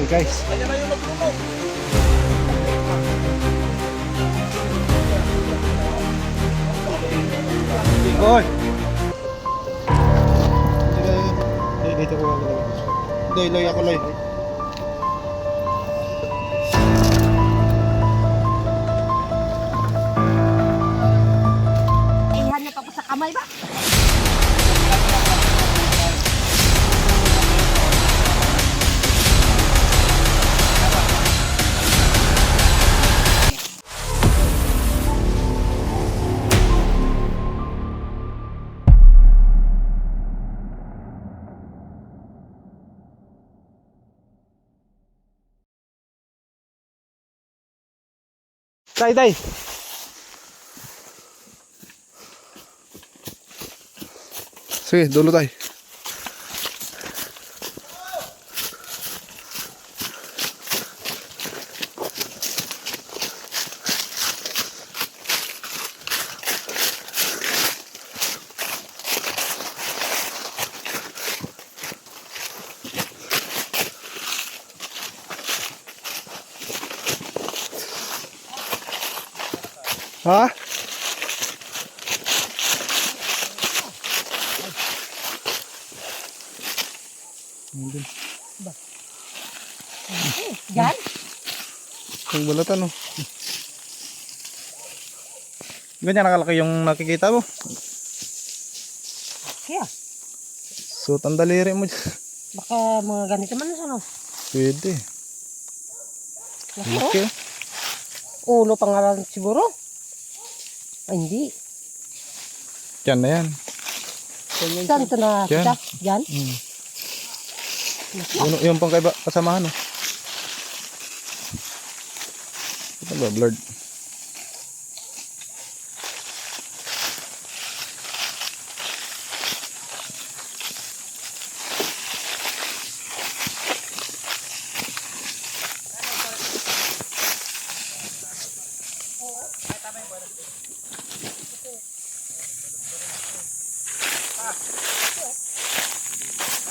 Okay guys. Ayan na yung naglumog. Boy. Dito ko gagawin. Hindi, loy ako loy. Ihan niya pa po sa kamay ba? Tay, tay. Sige, dulo tay. Ha? Yan? Yung balatan oh. Ganyan nakalaki yung nakikita mo. Kaya, Suot ang daliri mo dyan. baka mga ganito man ano? Pwede. Laki Laki oh. oh. Ulo pangalan siguro? Ay, hindi. Yan na yan. Saan ito na Yan. kita? Yan? Mm. Yung pang kaiba kasamahan oh. Ito ba blurred?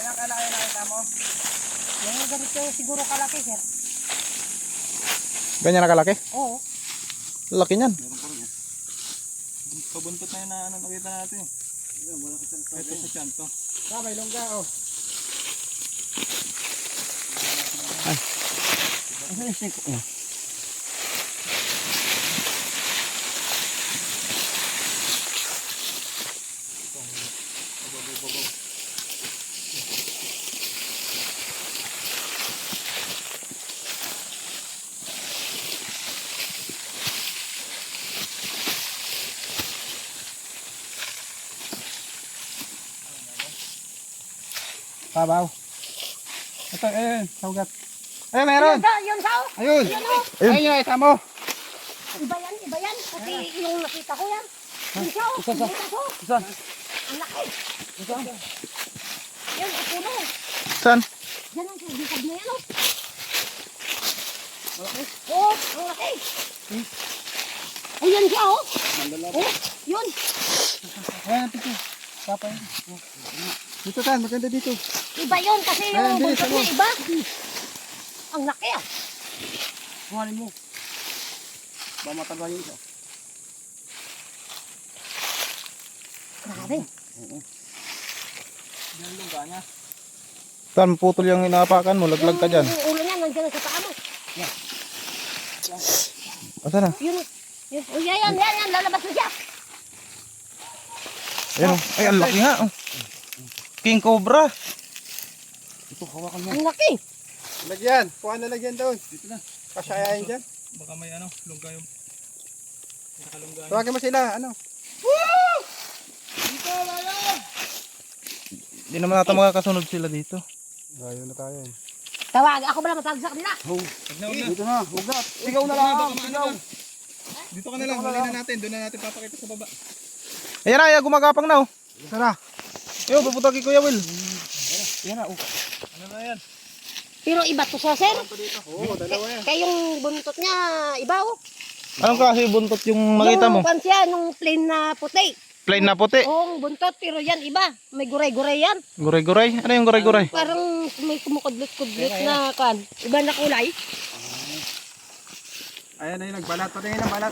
Ayan kalaki nakita mo. Yung ganito siguro kalaki, sir. Ganyan nakalaki? Oo. Laki niyan. Meron pa rin. Pabuntot na yun na ano nakita natin. Ito sa tiyan to. May longga oh. Ano yung snake ko? Pabaw. Ito saugat. Meron. Yun sao? Ayun. Yun oh. Ayun yung isa mo. Iba yan. Kasi yung nakita ko yan. Yun sao? Isa. Nakita ko. Isa. Ang laki. Yan, ang puno. Saan? Yan ang sabitag na yan oh. Oh, ang laki. Ayan siya oh. Oh, yun. Ayan, pito. Papa yun. Dito tan, maganda dito. Iba yun kasi Ayan, yung bilis, buntot niya iba. Ang laki ah. Kuhanin mo. Ba mataba yung isa. Grabe. Yan longga niya. Saan putol yung inaapakan mo? Laglag ka dyan. Yung ulo niya nandiyan sa paa mo. Asan na? Yun. Oh, yan. Lalabas na siya. Ayan oh. Ay, ang laki nga oh. King Cobra. Ito, hawakan mo. Ang laki. Lagyan. Kuha na lagyan doon. Dito na. Kasyayain dyan. Baka may ano, lungga yung nakalungga. Tawagin mo sila. Ano? Hindi naman natin makakasunod sila dito. Ayaw na tayo. Tawag. Ako ba matawag sa kanila? Dito na. Huwag na. Sigaw na lang. Sigaw. Dito ka na lang, huli na natin. Doon na natin papakita sa baba. Ayan na, ayan, gumagapang na oh. Sana. Yo, pupunta kay Kuya Will. Yan na. Ano na yan? Pero iba to siya, sir. Oo, dalawa yan. Kaya yung buntot niya, iba oh. Anong klase buntot yung makita mo? Yung pan siya, nung plain na puti. Plain na puti. Oo, buntot, pero yan iba. May guray-guray yan. Guray-guray. Ano yung guray-guray? Parang may kumukudlit-kudlit na kan. Iba na kulay. Ayan na yung nagbalat. Patingin ng balat.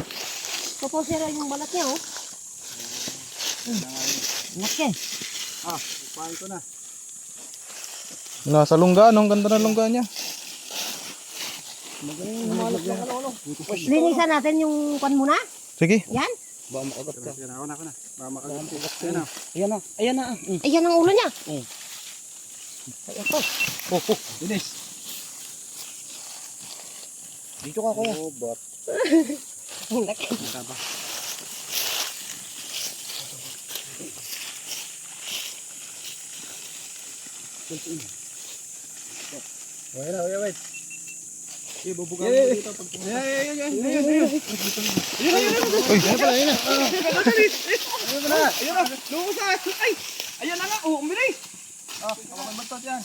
Kapos yung balat niya, oh. Laki. Ipahin ko na. Nasa lungga. Ang ganda ng lungga niya. Linisan natin yung kan muna. Sige. Yan. Baka makagat ka. Yan ako na. Baka makagat ka. Ayan na. Ayan na. Ayan na. Ayan ang ulo niya. Ayan to. Bilis. Dito ka kuya. Oh, bot. Ang laki. Mataba. Wait na, wait. Ibubuga mo dito pag Ayan. Lumusan. Ay! Ayan na nga. Oh, umilis. Hawakan mo to yan.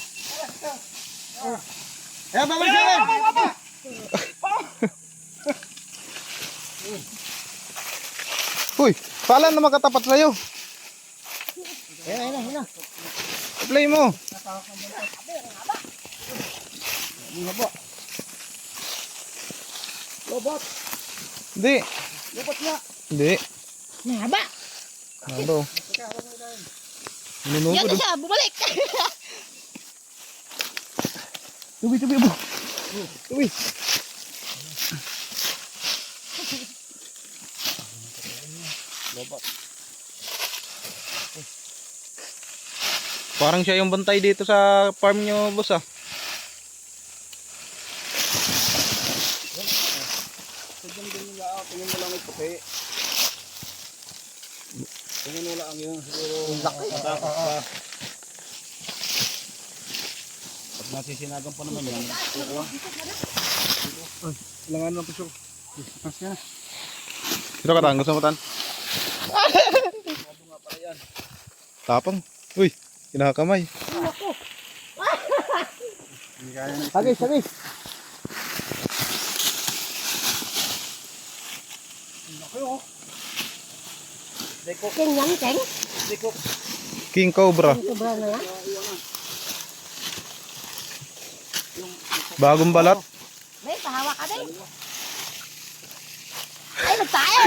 Ayan, babalik yan. Uy, pala na makatapat sa'yo. Ayan. Play mo. Lobot. Hindi. Lobot nga. Hindi. Mahaba. Ano? Minuno Yan ko na doon. siya, bumalik. Tubi mo. Tubi. Parang siya yung bantay dito sa farm nyo, boss ah. Tingin mo lang ito puti. Tingin mo lang yun. Siguro matakot pa. Pag nasisinagan pa naman yan. Langan lang pusok. Mas yan. Sino ka tan? Gusto mo tan? Tapang. Uy, kinakamay. Hindi kaya na. Sagis. King yan, King. King Cobra. Sobra na yan. Bagong balat. May, pahawa ka din. Ay, nagtayo.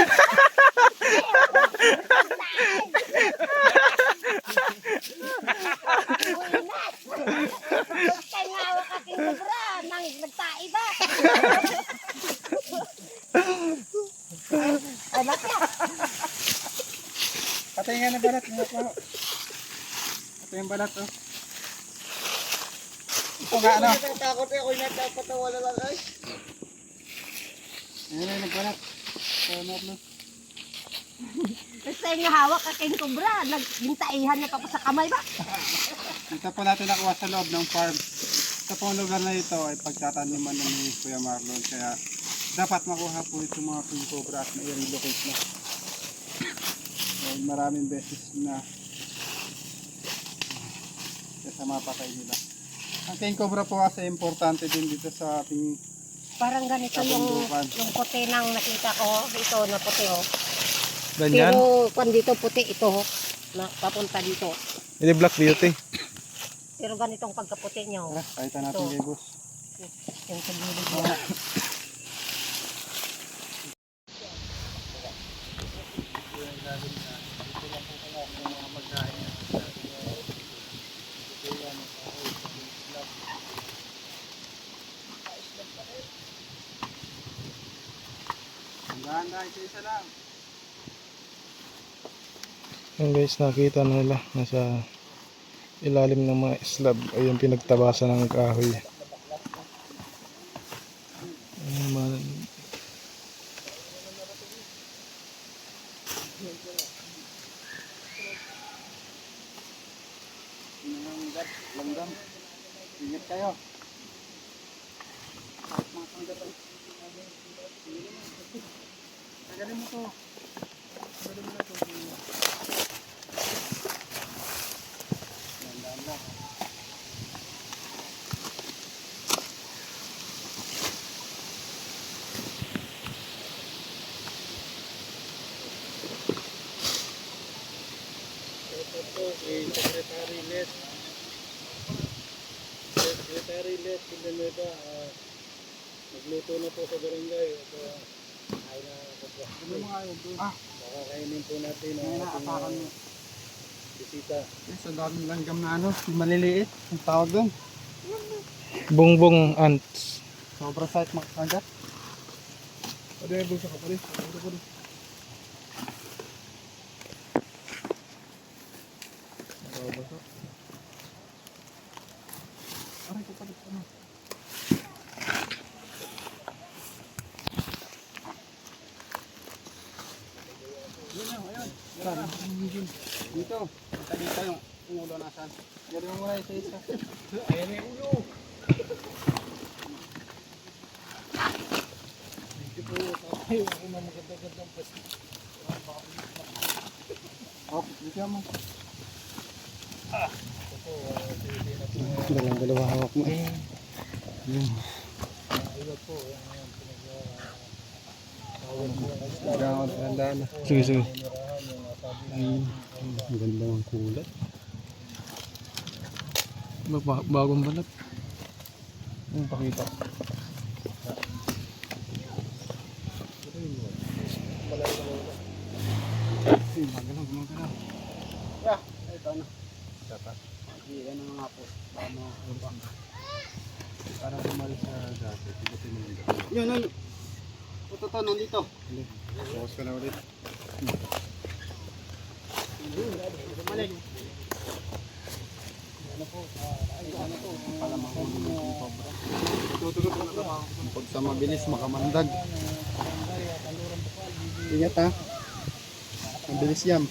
Kaya nga hawak ka King Cobra. Nagtayo ba? Ay, bakit? Patingin ang balat. Ito yung balat. Oh. Ito nga ano. Takot ako yung natapatawa na lang ay. Ayan yung nagbalat. Gusto nga hawak ka King Cobra. Nagbintaihan niya pa sa kamay ba? Dito po natin nakuha sa loob ng farm. Sa pong lugar na ito ay pagtataniman ni Kuya Marlon. Kaya dapat makuha po ito mga King Cobra at na-relocate na. Dahil maraming beses na sa mapatay nila. Ang King Cobra po kasi importante din dito sa ating Parang ganito yung puti nang nakita ko. Ito na puti oh. Ganyan. Pero kung dito puti ito oh, na papunta dito. Ini Black Beauty. Pero ganitong pagkaputi niya oh. Kahita natin kay boss. Yung sa gilid niya. Handa, isa lang. Yan guys, nakita na nila. Nasa ilalim ng mga slab. Ayun, pinagtabasan ng kahoy. Ayun, Langgam. Ingat kayo. Tagalin mo to. Tagalin mo na to. Langgam lang. Let Villanueva, nagluto na po sa barangay. Ay na kapwa. Ano mga yun doon? Makakainin po natin ang ating bisita. Yes, ang daming langgam na ano, maliliit. Ang tawag doon. Bongbong ants. Sobrang sakit makakagat. Ano yung bulsa ka pa rin? Ano ko rin? Aray ko pala. Ano? Dito. Dito yung ulo nasan. Gari mo muna isa-isa. Ayan yung ulo. Ay, ako na maganda-gandang pwesto. Oh, dito mo. Dalawa hawak mo. Sige, sige. Ang ganda ng kulay. Bagong balat. Ang pakita. Gumagalaw. Yeah, ito na. Ano nga po. Para bumalik sa dati. Yun, ay. Ito, nandito. Focus ka na ulit. Bumalik. Ano po? Ano po? Palamahulog ng sobra. Pag sa mabilis, makamandag. Ingat ha. Mabilis yan.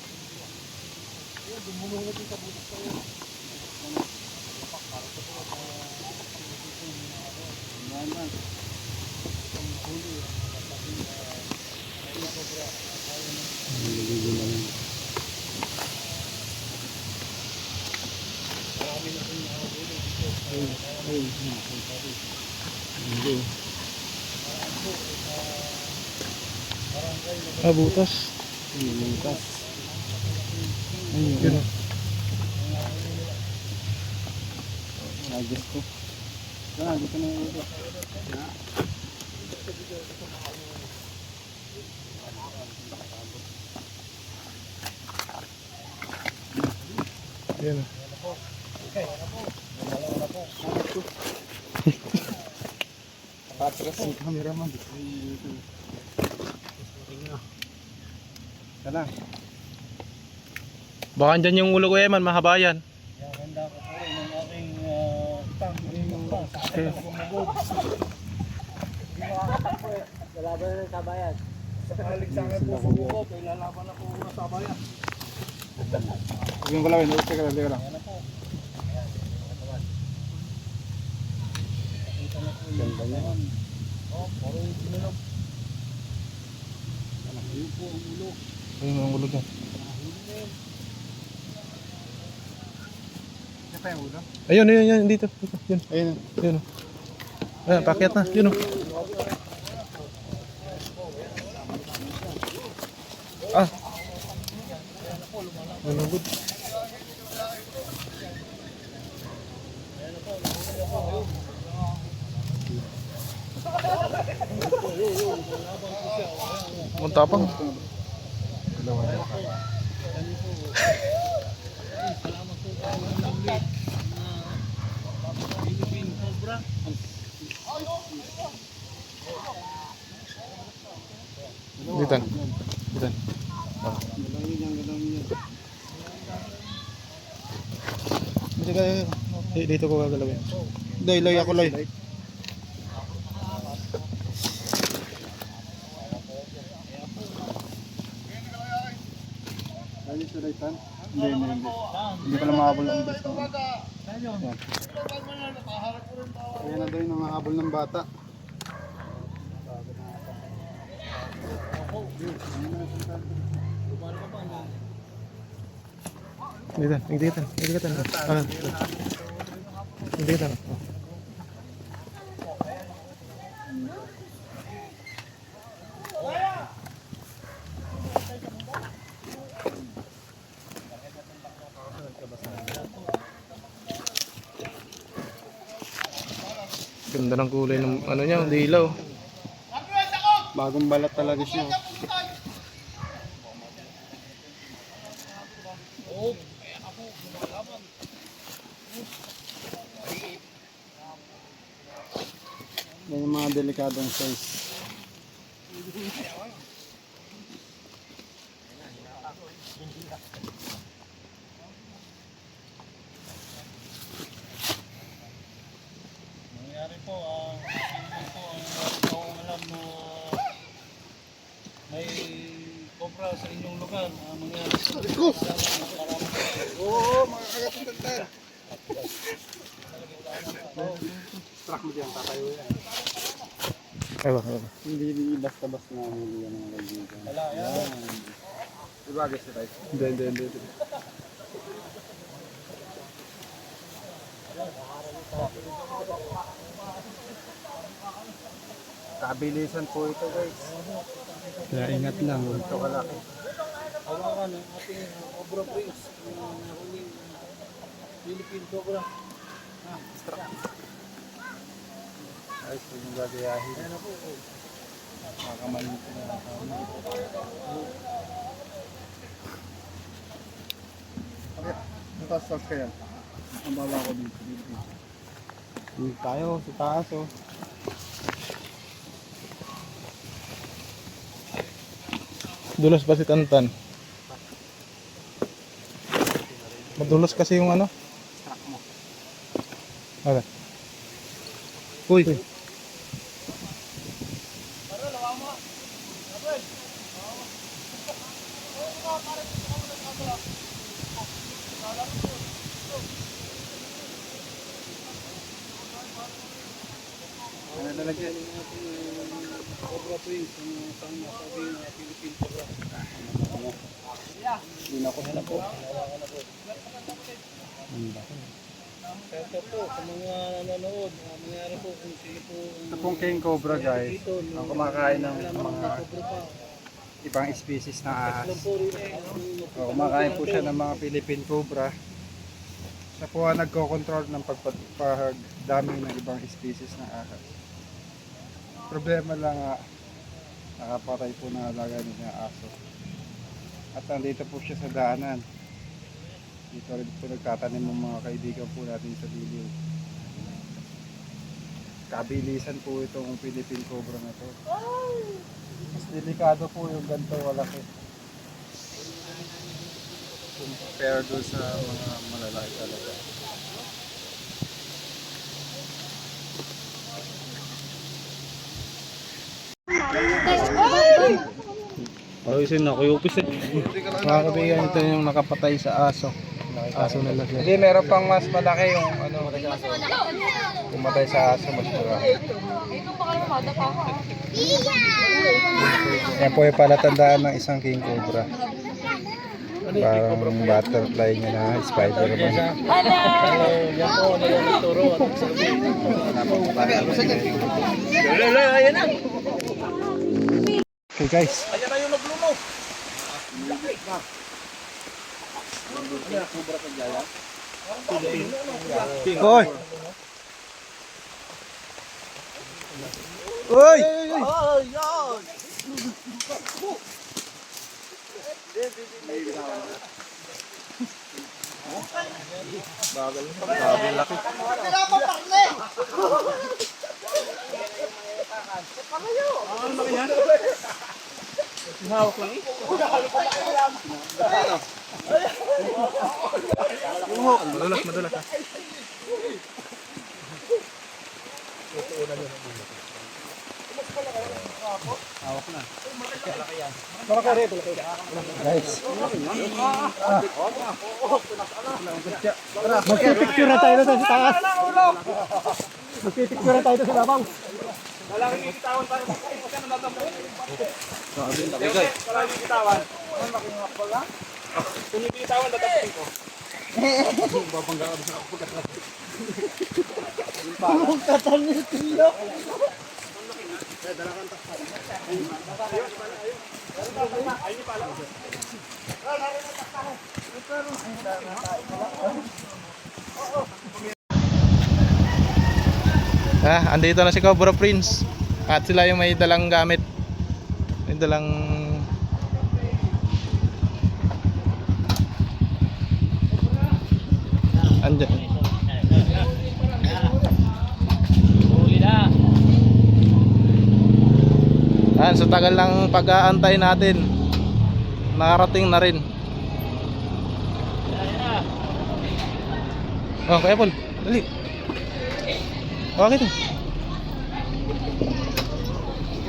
Butas. Butas. Yun. Nagis ko. Dito na yung ulo. Yan. Patras yung cameraman. Tala. Baka dyan yung ulo ko Eman, mahaba yan. Handa ko po rin ng aking tang. Lalaban na sa bayan. Sakalig sa akin po sumuko, lalaban na po sa bayan. Huwag ko lang, teka lang. Ganda niya. Ayun ang ulo dyan. Ito pa yung ulo? Ayun, dito. Yun. Ayun. Yun. Ayan, pakyat na. Yun. Ah. Malugod. Ang tapang. Ditan. Dito ko gagalawin. Loy ako loy. Hindi pala mahabol ang bata. Ayan na daw yung nangahabol ng bata. Ditan. Ditan. Ganda ng kulay ng ano niya, ang dilaw. Bagong balat talaga siya. Yan yung mga delikadong size. Nangyari po, ang alam mo may cobra sa inyong lugar. Mangyari po. Oo, mga kagatang. Truck mo dyan, tatayo yan. Ewan. Hindi basta-basta na huli yan mga kaibigan. Wala, yan. Diba guys na tayo? Hindi. Kabilisan po ito guys. Kaya ingat lang. Ito kalaki. Hawakan ang ating Cobra Prince. Nahuling Philippine Cobra. Ayos po yung gagayahin. Ayan na po. Makamalito na lang. Okay, natasas kaya. Ang baba ko dito. Dito tayo, sa taas oh. Dulas pa si Tantan. Madulas kasi yung ano. Truck mo. Okay. Uy! Ano lalagyan? Cobra Prince. Ang saan nasabi ng Philippine Cobra. Hindi na ako na po. Hawakan na po. Ito po, sa mga nanonood, mangyari po kung sino po Ito pong king cobra guys. Ang kumakain ng mga Cobra pa. ibang species na ahas. Lang po rin eh. Kumakain po siya ng mga Philippine cobra. Siya po ang nagko-control ng pagdami ng ibang species na ahas. Problema lang nakapatay po ng alaga niya aso. At nandito po siya sa daanan. Dito rin po nagtatanim ng mga kaibigan po natin sa Liliw. Kabilisan po itong Philippine cobra na to. Mas delikado po yung ganito walaki. Compare doon sa mga malalaki talaga. Ayusin na, kuya upis eh. Mga kaibigan, ito yung nakapatay sa aso. Aso nila siya. Hindi, meron pang mas malaki yung ano, pumatay sa aso, mas malaki. Yan po yung palatandaan ng isang king cobra. Parang butterfly niya na spider man. Yan po, nagturo at sabi. Okay guys. Ayan na yung nagluno. Hoy! Hoy! Bagal laki. Madulas ha. Guys. Magpipicture na tayo na sa taas. Magpipicture na tayo sa labaw. Andito na si Cobra Prince. At sila yung may dalang gamit. May dalang andyan. Huli na. Sa tagal ng pag-aantay natin, nakarating na rin. Oh, Kuya Paul, dali. Okay to.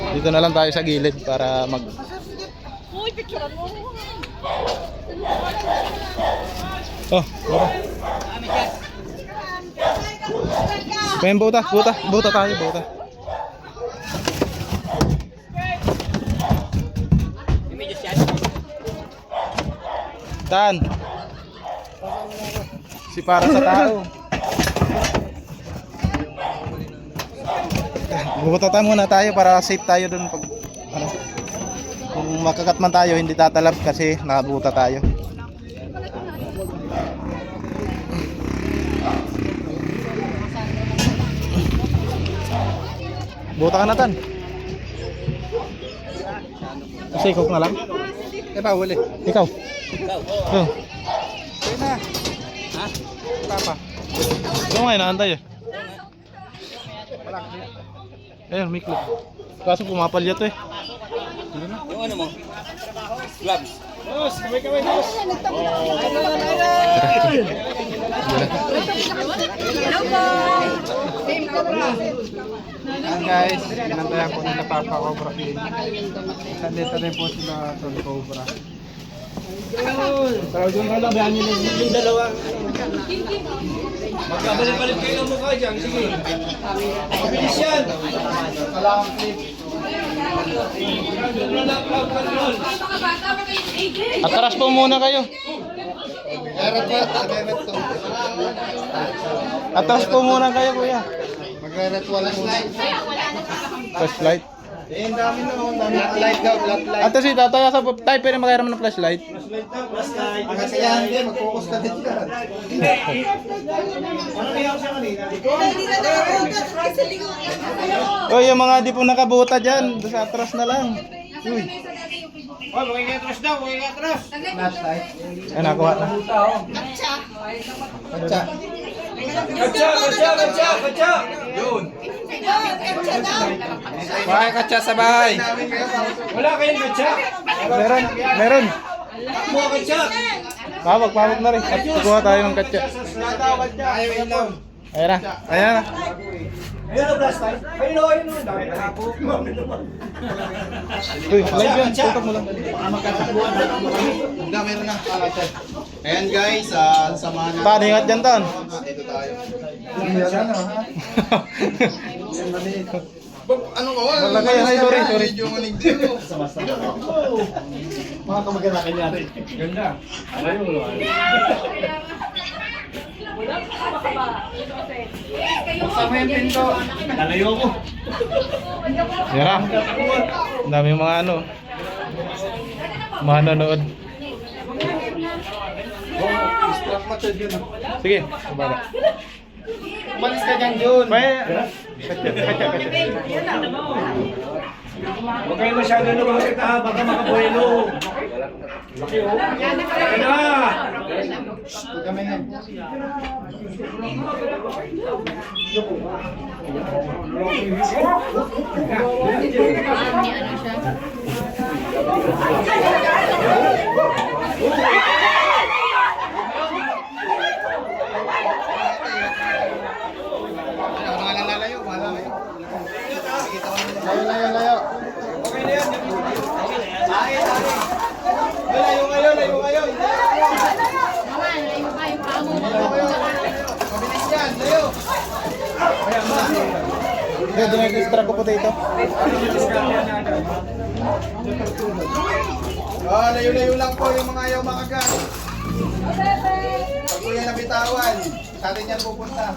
Dito na lang tayo sa gilid para mag... Oh, baka. May buta tayo, buta. Dan. Si para sa tao. Bubutatan muna tayo para safe tayo dun pag ano. Kung makakat man tayo, hindi tatalab kasi nakabuta tayo. Buta ka na, Tan. Kasi ikaw na lang. Pa, huli. Ikaw. Oh. Kaya na. Ha? Papa. Ikaw nga, inaantay eh. Ayun, may clip. Kaso pumapalya to eh. Yung ano mo? Gloves. Boss, kamay boss. Hello po. Ayan guys, pinantayan po nila Papa Cobra King. Nandito rin po sila Tol Cobra. Tawag yung kalabahan nyo yung dalawa. Magkabalik-balik kayo ng mukha dyan. Sige. Mabilis yan. Kailangan clip. Atras po muna kayo. Meron po, magre-ret to. Atras po muna kayo, kuya. Magre-ret wala muna. Flashlight. Eh, ang dami na, ang dami na light daw, black light. Ato si tataya sa tayo pwede magkairam ng flashlight. Kasi yan, hindi, mag-focus ka din dyan. Oh, yung mga di po nakabuta dyan, sa atras na lang. Uy. Oh, makikatras daw, makikatras. Flashlight. Ay, nakuha na. Katsa. Katsa. Yun. Bahay katsa sa bahay. Wala kayong katsa. Meron. Mo katsa. Pawag na rin. At kukuha tayo ng katsa. Ayaw ilaw. Ayan na. Ayan na. Ayun ang flashlight. Ayun o. Dami na po. Uy, live yan. Tutok mo lang. Hindi, meron na. Ayan guys, samahan na. Tan, ingat dyan, Tan. Dito tayo. Ano ko? Wala kayo. Ay, sorry. Medyo manigdi mo. Mga kamag-anakin natin. Ganda. Ayun. Sama yung pinto. Lalayo ko. Yan na. Ang dami mga ano. Mga nanonood. Strap matod yun. Sige. Baba. Umalis ka dyan, Jun. May... Katsa. Huwag kayo masyado lumapit ha, baka makabuelo. Laki o. Ayun na. Huwag kami yan. Layo. Okay na yan. Layo kayo. Mabilis yan, layo. Dinag-extra ko potato. Layo lang po yung mga ayaw makagat. Pag po yan nabitawan, sa atin yan pupunta.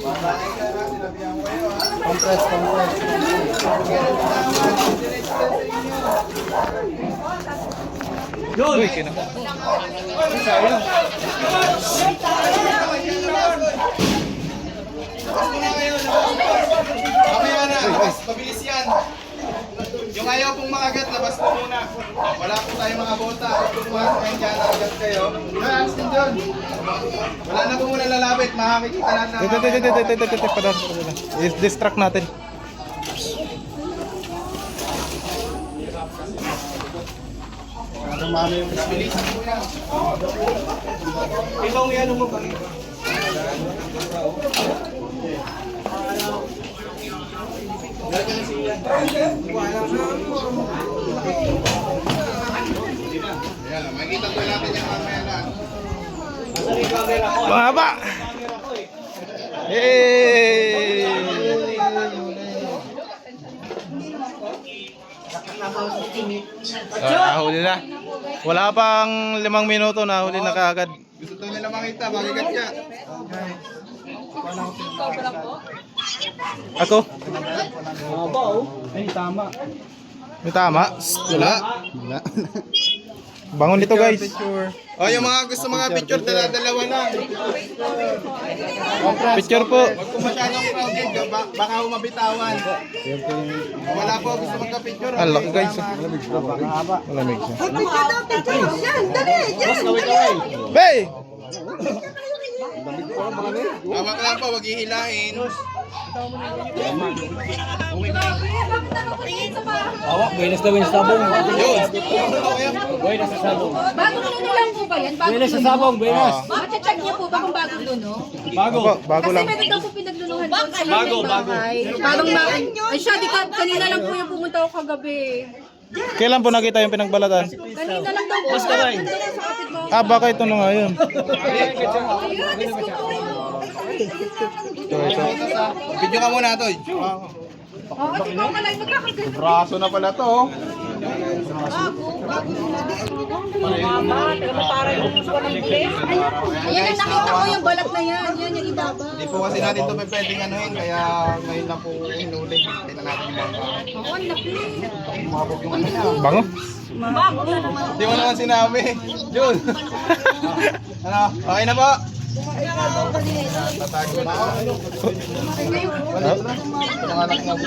Babae ka na, sinabihan ko yun. Compress. Pag yan nabitawan, diretso lang sa inyo. Yun. Uy, kina. Mamaya na, mas mabilis yan. Yung ayaw pong makagat, labas po muna. Wala po tayo mga bota. Kung pumasok kayo dyan, nakagat kayo. Yes, yun. Wala na po muna lalapit. Makakikita natin. I-distract natin. Dumami yung Bilisan mo yan. Ikaw yan mo ba? Ayan, makikita po natin yung mamaya na. Mahaba! Hey! Nahuli na. Wala pang 5 minuto, nahuli na kaagad. Gusto to nila makita, magigat niya. Ako? Ay, tama. May tama? Wala. Wala. Bangon dito guys. Oh, yung mga gusto mga picture, dalawa na. Picture po. Huwag kung masyadong crowded, baka humabitawan. Wala po, gusto magka-picture. Ang laki guys. Malamig siya. Hey! Hawak lang po, wag ihilahin. Awak, buenas na buenas sabong. Buenas sa sabong. Bagong luno lang po ba yan? Buenas sa sabong, buenas. Mache-check niyo po ba kung bagong luno? Bago. Bago Kasi lang. meron daw po pinaglunuhan doon sa bahay. Parang ay siya, kanina lang po yung pumunta ako kagabi. Kailan po nakita yung pinagbalatan? Kanina lang daw po. Basta sa kapitbahay. Ah, baka ito na nga yun. Ayun, Diyos ko po. Video ka muna, Toy. Oh, ikaw pala, magkakagat. Braso na pala to. Oh. Ayan, nakita ko yung balat na yan. Yan, yung ibaba. Hindi po kasi natin ito pwedeng anuhin, kaya ngayon na po hinuli. Tingnan natin yung mga. Oo, ang laki. Bango? Bago na naman. Hindi mo naman sinabi. Jun. Ano? Okay na po? Tatago na ako. Panganak na po.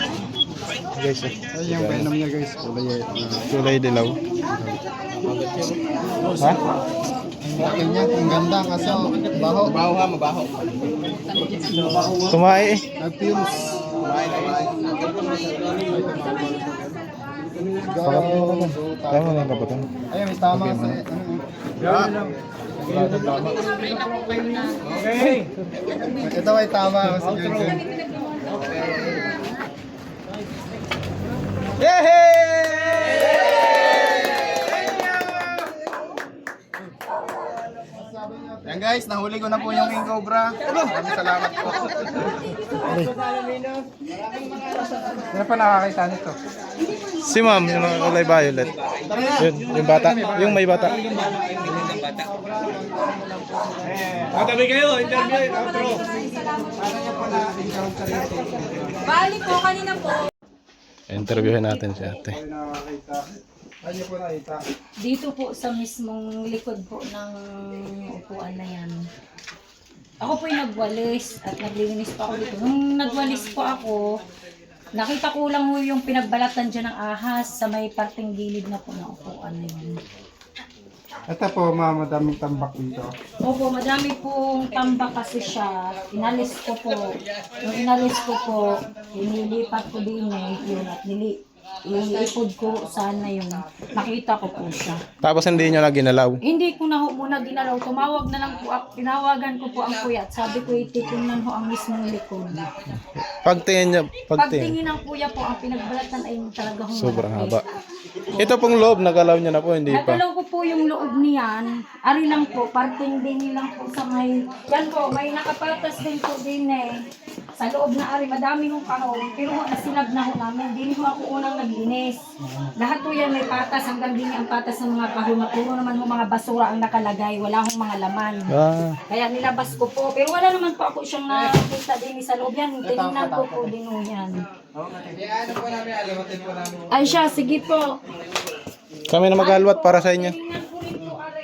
Guys, Ay, yung venom niya guys, kulay dilaw. Ha? Laki niya, ang ganda kaso baho. Mabaho ha, mabaho. Tumae eh. Nag-fumes. Pakat mo naman. Kaya mo na yung kapatang. Ayun, may tama sa Okay. Ito ay tama kasi Junjun. Yan guys, nahuli ko na po yung king cobra. Maraming salamat po. Sino pa nakakita nito? Si ma'am, yung kulay violet. Yun, yung bata. Yung may bata. Katabi kayo, interview, outro. Balik po, kanina po. Interviewin natin si ate. Ano po nakita? Dito po sa mismong likod po ng upuan na yan. Ako po yung nagwalis at naglinis pa ako dito. Nung nagwalis po ako, nakita ko lang po yung pinagbalatan dyan ng ahas sa may parting gilid na po ng upuan na yun. Ito po, madaming tambak dito. Opo, madami pong tambak kasi siya. Inalis ko po. Yung inalis ko po, inilipat ko din yun at iipod ko sana yun. Nakita ko po siya. Tapos hindi nyo na ginalaw. Hindi ko na ho muna ginalaw. Tumawag na lang po ako. Tinawagan ko po ang kuya at sabi ko ititingnan ho ang mismong likod. Pagtingin nyo, Pagtingin ng kuya po, ang pinagbalatan ay talaga hong sobrang malaki. haba. Ito pong loob, nagalaw nyo na po, hindi pa. Nagalaw ko po yung loob niyan. Ari lang po, parting din lang po sa may... Yan po, may nakapatas din po din eh. Sa loob na ari, madami hong kahon. Pero nasilab na ho namin. Hindi ho ako unang naglinis. Lahat po yan may patas. Hanggang din ang patas ng mga kahon. Puro naman ho mga basura ang nakalagay. Wala hong mga laman. Ah, Kaya nilabas ko po. Pero wala naman po ako siyang nakita din sa loob yan. Tinignan ko po din ho yan. Ano po namin, alimatin po namin. Ay siya, sige po. kami na mag-alwat para sa inyo. Tingnan ko rin po are.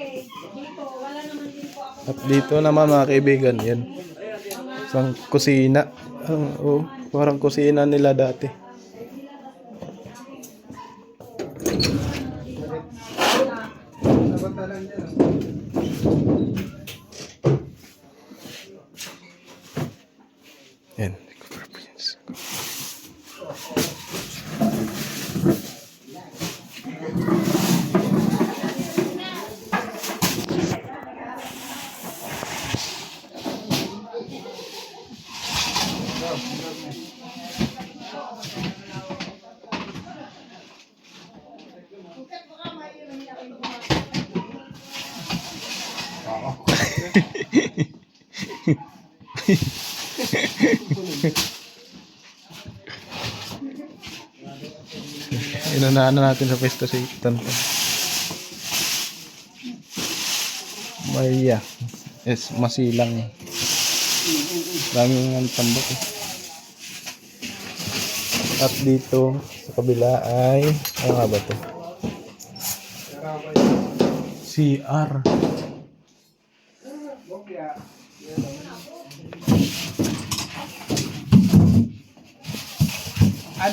Dito, wala naman din po ako. At dito naman mga kaibigan, yan. Isang kusina. Oo, parang kusina nila dati. Nabantalan niya, no? Yan. Inunaan na natin sa pwesto si Tanto. Maya. Yes, masilang. Daming ang tambak eh. At dito sa kabila ay ano nga ba to? CR.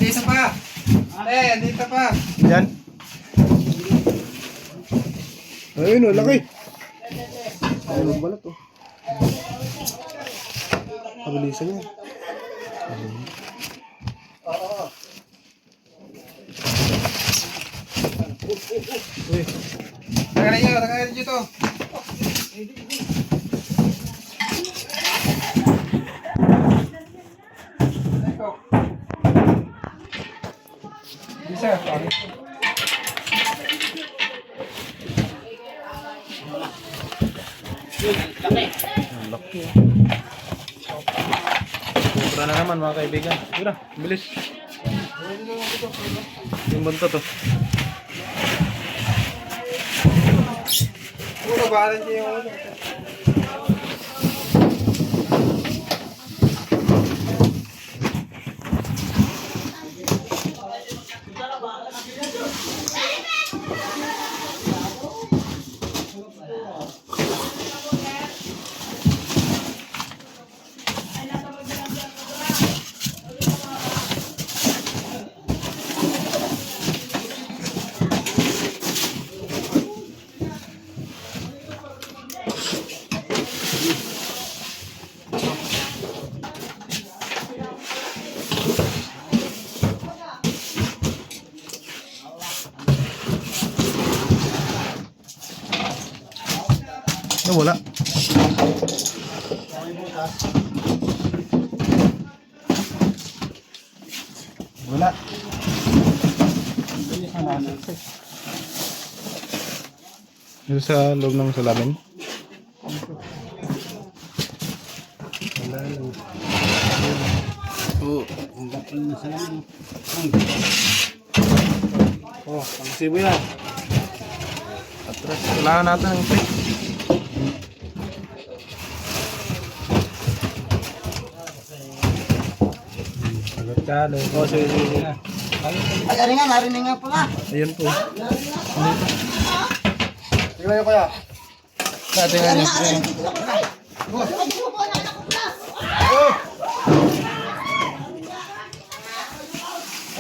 Dito pa! Dito pa! Yan. Ayun o, laki. Ayun ang balat o. Kabilisan yan. Tagalan nyo to. Bisa, Laki. Sobra na naman mga kaibigan. Tira, bilis. Yung bunto to. Puro bahalan niyo yung ulo. Wala. Wala. Dito sa loob ng salamin. Oo, ang dapat na salamin. Oh, ang sibo yan. Atras. Kailangan natin ng tape. Oh, sige na. Ay, narinig nga pala. Ayun po. Tingnan nyo kaya. Dati nga niya.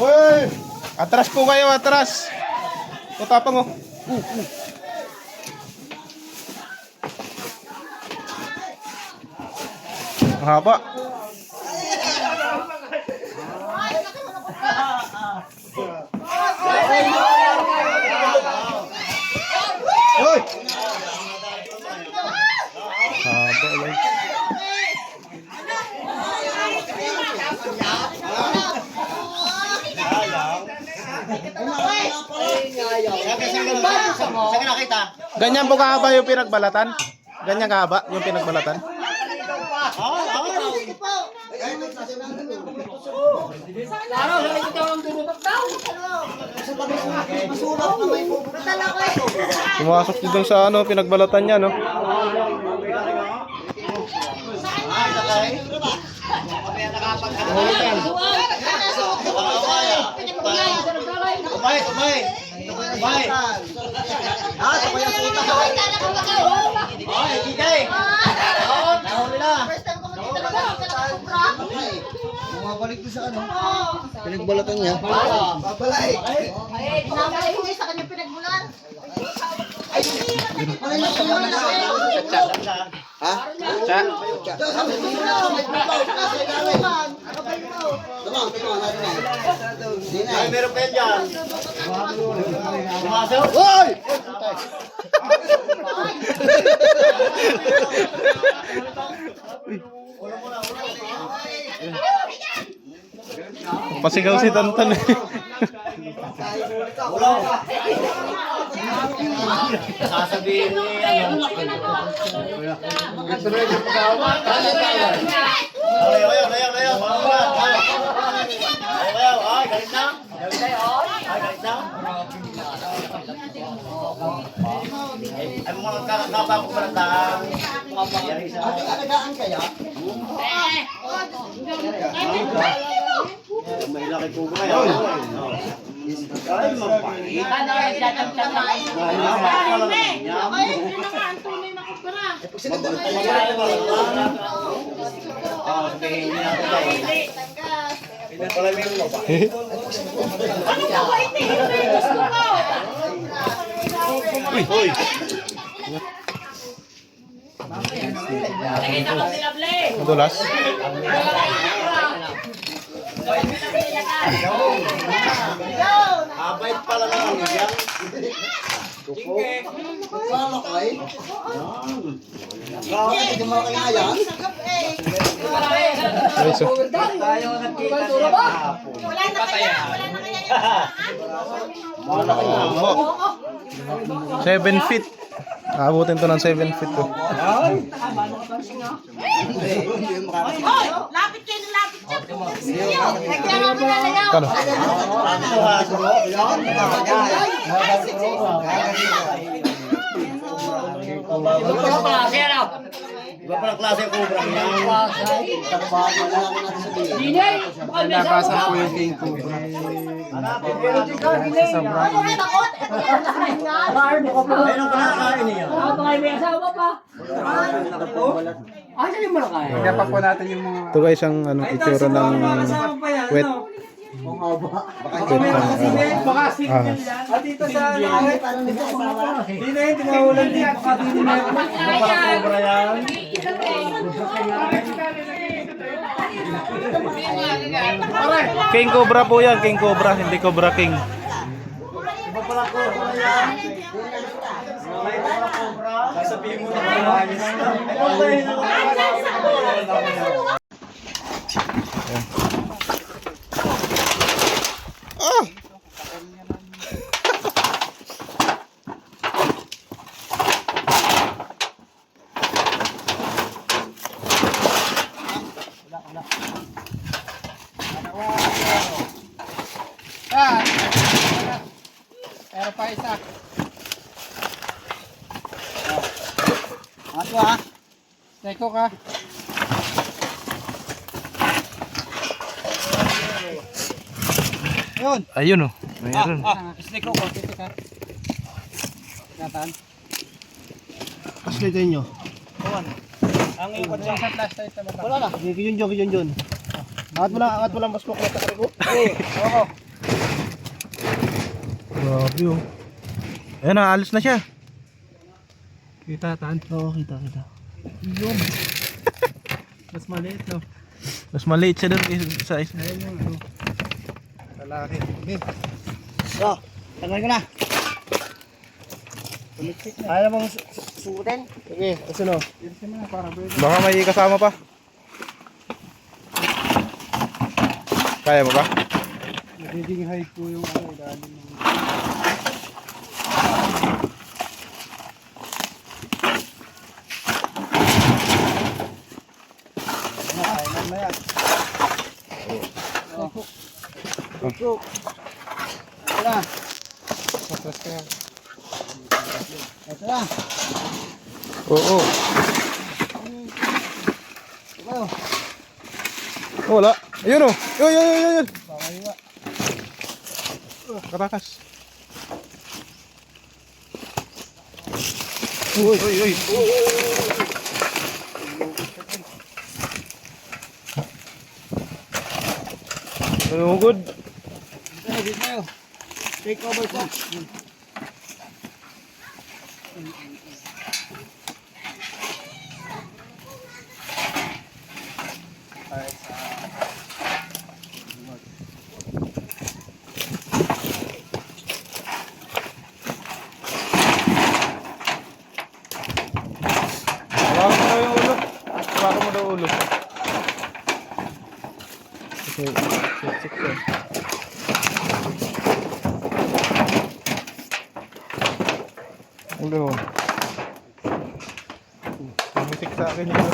Uy! Atras po kayo, atras! Tutapang oh. Ang haba. Uy! Haba lang. Saan ka nakita? Ganyan po kahaba yung pinagbalatan? Ganyan kahaba yung pinagbalatan? Pumasok dito sa ano, pinagbalatan niya, no? Umay. Ah, sabay ang puta. Ay, kikay. Nahuli na. Babalik ko sa ano. Pinagbalatan niya. Babalik. Ay, pinabalik ko sa kanya pinagmulan. Ha? Cha. Ay, meron pa yan dyan. Hoy! Pasigaw si Tantan eh. Sasabihin niya ano. Ayaw. Ay, galit na. Ay, mga kakapapok pa ng taang. Alagaan kaya? May laki po ba yan? Ay, mapahit. Madulas. Abay pala naman yan. Paano kayo? Hindi mo kaya yan? Ayos, oh. Wala na kaya yan. 7 feet. Aabutin to ng 7 feet to. Lapit kayo ng lapit siya. Nagkaya mo na na yan. Kano? Iba pa ng klase ang cobra niya. Nabasa po yung king cobra. Ayun ang kinakain niya. Kaya pa po natin yung mga... Ito guys ang ano, itsura ng wet. Wet ng At dito sa hindi na yun, timahulan din. Baka hindi na yun. Cobra yan. King Cobra po yan, King Cobra, hindi Cobra King. Iba pala cobra yan. Sasabihin mo na ayos na. Pero pa isa. Ato ha? Teko ka. Yun. Ayun oh, mayroon. Snake ko. Teko ka. Natan. Kaslitin nyo. Ang ikot siya. Sa flash tayo sa baba. Wala na. Yun. Angat mo lang mas mukha sa ko. Oo. Grabe oh. Ayun na, alis na siya. Kita tan. Oo, kita. Yun. Mas maliit no. Mas maliit siya doon sa isa. Ayun yung ano. Lalaki. Okay. So, tanggal ko na. Ayaw mong sukutin? Sige, kasi no. Yun siya na para pwede. Baka may kasama pa. Kaya mo ba? Nagiging high po yung ano. Dahil ng... Kainan na yan. Ito na. Patras ka yan. Ito na. Oo. Ito. Wala. Ayun oh. Yun. Katakas. Uy. Nalugod. Take over po. Hawakan mo daw yung ulo. Hawakan mo daw ulo. Okay, sik ko. Ulo. Musik sa akin yun.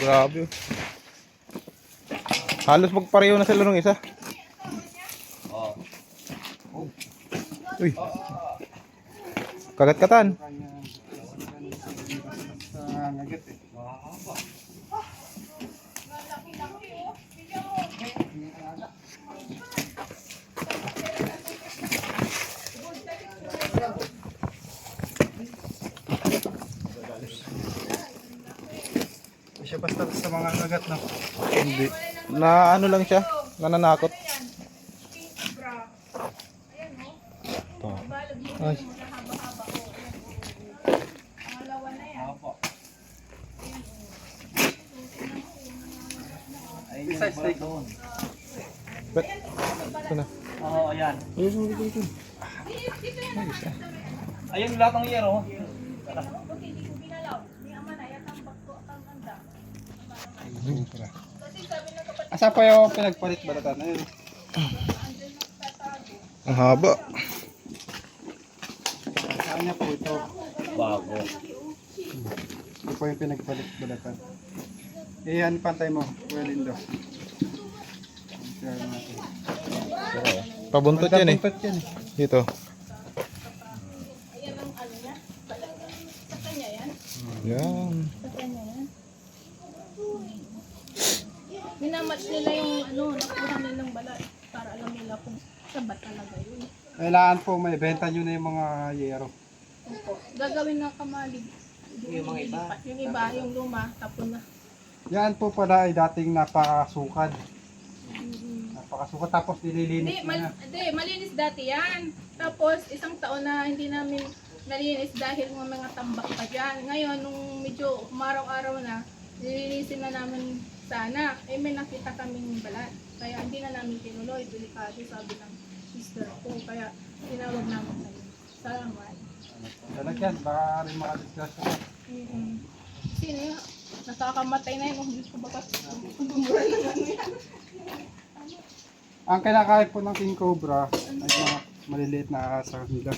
Grabe. Halos magpareho na sila nung isa. Uy. Kagat-katan. Sa nugget eh. Siya basta sa mga nagat na. Hindi. Na ano lang siya. Nananakot. Ito. Ay. Isa steak. Bet. Ito na. Oo, ayan. Ayun, ayun, ayun. Ayun lahat ng yero. Asa pa yung pinagpalit balatan? Ayun. Ang haba. Sa kanya po ito. Bago. Ito po yung pinagpalit balatan. Eh, ano pantay mo? Kuya Lindo. Share natin. Pabuntot yan eh. Buntot yan eh. Dito. Yan. Minamatch nila yung ano, nakuha nilang balat para alam nila kung sabat talaga yun. Kailangan po may benta nyo na yung mga yero. Opo. Gagawin ng kamalig. Yung mga iba? Yung iba, yung luma, tapon na. Yan po pala ay dating napakasukad. Napakasukad tapos nililinis na. Hindi, malinis dati yan. Tapos, isang taon na hindi namin nalinis dahil mga tambak pa dyan. Ngayon, nung medyo umaraw-araw na, nilinisin na namin sana. Eh, may nakita kaming balat. Kaya hindi na namin tinuloy. Delikado, sabi ng sister ko. Kaya, tinawag namin kayo. Salamat. Lalagyan, baka rin makadisgrasya ka. Sino yun? Nakakamatay na yun. Oh, Diyos ko, baka bumura na lang yan. Ang kinakain po ng king cobra ay mga maliliit na asa nila.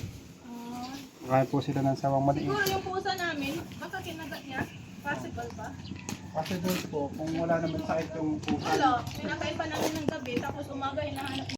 Kakain po sila ng sawang maliit. Siguro yung pusa namin, baka kinagat niya. Possible ba? Kasi doon po, kung wala naman sakit yung pusa, Wala, pinakain pa namin ng gabi, tapos umaga hinahanap